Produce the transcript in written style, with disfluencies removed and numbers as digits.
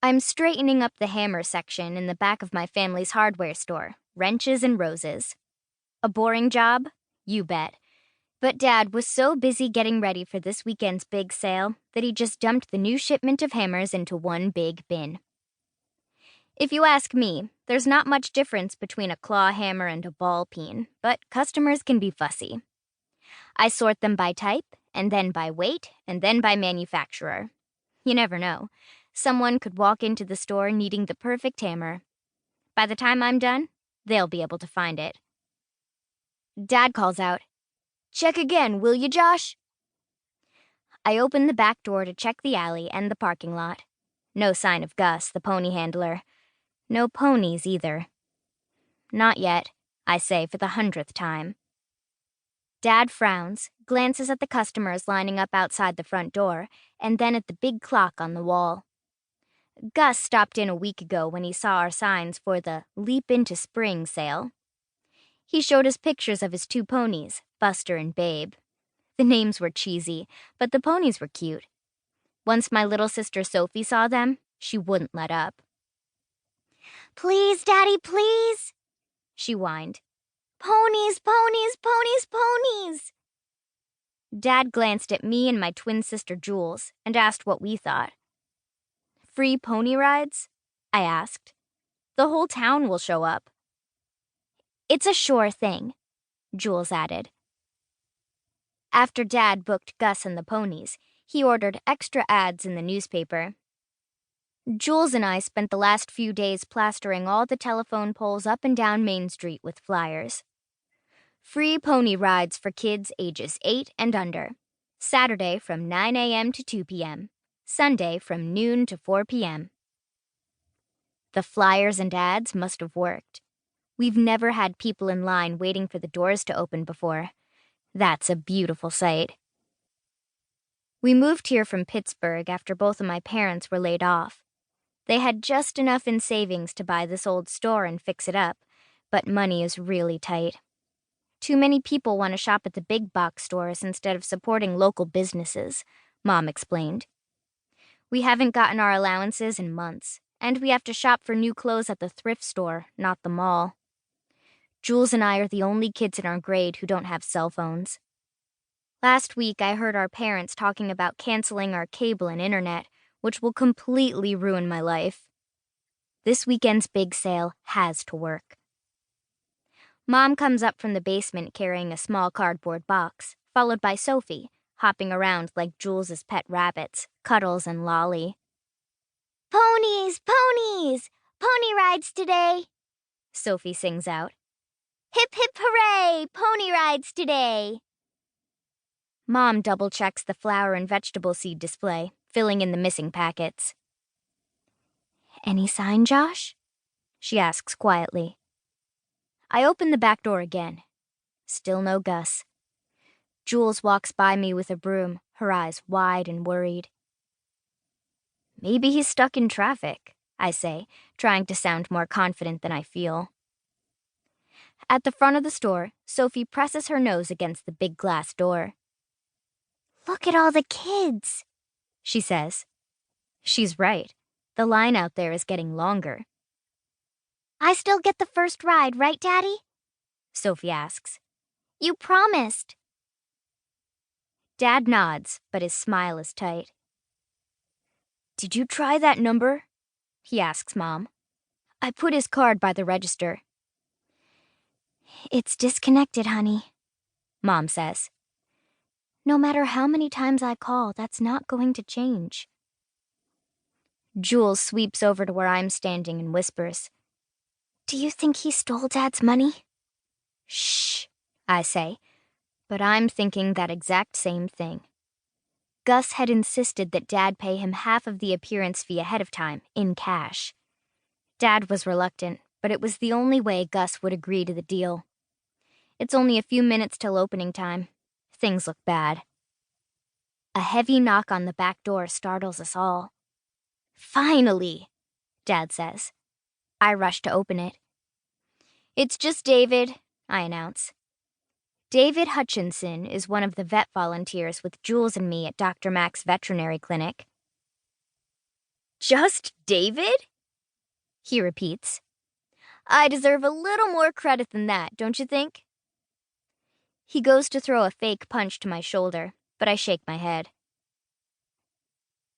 I'm straightening up the hammer section in the back of my family's hardware store, wrenches and roses. A boring job? You bet. But Dad was so busy getting ready for this weekend's big sale that he just dumped the new shipment of hammers into one big bin. If you ask me, there's not much difference between a claw hammer and a ball peen, but customers can be fussy. I sort them by type, and then by weight, and then by manufacturer. You never know. Someone could walk into the store needing the perfect hammer. By the time I'm done, they'll be able to find it. Dad calls out, "Check again, will you, Josh?" I open the back door to check the alley and the parking lot. No sign of Gus, the pony handler. No ponies either. Not yet, I say for the 100th time. Dad frowns, glances at the customers lining up outside the front door, and then at the big clock on the wall. Gus stopped in a week ago when he saw our signs for the Leap into Spring sale. He showed us pictures of his two ponies, Buster and Babe. The names were cheesy, but the ponies were cute. Once my little sister Sophie saw them, she wouldn't let up. "Please, Daddy, please," she whined. "Ponies, ponies, ponies, ponies." Dad glanced at me and my twin sister Jules and asked what we thought. "Free pony rides?" I asked. "The whole town will show up." "It's a sure thing," Jules added. After Dad booked Gus and the ponies, he ordered extra ads in the newspaper. Jules and I spent the last few days plastering all the telephone poles up and down Main Street with flyers. Free pony rides for kids ages 8 and under. Saturday from 9 a.m. to 2 p.m. Sunday from noon to 4 p.m. The flyers and ads must have worked. We've never had people in line waiting for the doors to open before. That's a beautiful sight. We moved here from Pittsburgh after both of my parents were laid off. They had just enough in savings to buy this old store and fix it up, but money is really tight. Too many people want to shop at the big box stores instead of supporting local businesses, Mom explained. We haven't gotten our allowances in months, and we have to shop for new clothes at the thrift store, not the mall. Jules and I are the only kids in our grade who don't have cell phones. Last week, I heard our parents talking about canceling our cable and internet, which will completely ruin my life. This weekend's big sale has to work. Mom comes up from the basement carrying a small cardboard box, followed by Sophie, hopping around like Jules's pet rabbits, Cuddles and Lolly. "Ponies, ponies! Pony rides today!" Sophie sings out. "Hip, hip, hooray! Pony rides today!" Mom double-checks the flour and vegetable seed display, filling in the missing packets. "Any sign, Josh?" she asks quietly. I open the back door again. Still no Gus. Jules walks by me with a broom, her eyes wide and worried. "Maybe he's stuck in traffic," I say, trying to sound more confident than I feel. At the front of the store, Sophie presses her nose against the big glass door. "Look at all the kids," she says. She's right. The line out there is getting longer. "I still get the first ride, right, Daddy?" Sophie asks. "You promised." Dad nods, but his smile is tight. "Did you try that number?" he asks Mom. "I put his card by the register." "It's disconnected, honey," Mom says. "No matter how many times I call, that's not going to change." Jules sweeps over to where I'm standing and whispers, "Do you think he stole Dad's money?" "Shh," I say, but I'm thinking that exact same thing. Gus had insisted that Dad pay him half of the appearance fee ahead of time, in cash. Dad was reluctant, but it was the only way Gus would agree to the deal. It's only a few minutes till opening time. Things look bad. A heavy knock on the back door startles us all. "Finally," Dad says. I rush to open it. "It's just David," I announce. David Hutchinson is one of the vet volunteers with Jules and me at Dr. Mack's veterinary clinic. Just David? He repeats. I deserve a little more credit than that, don't you think? He goes to throw a fake punch to my shoulder, but I shake my head.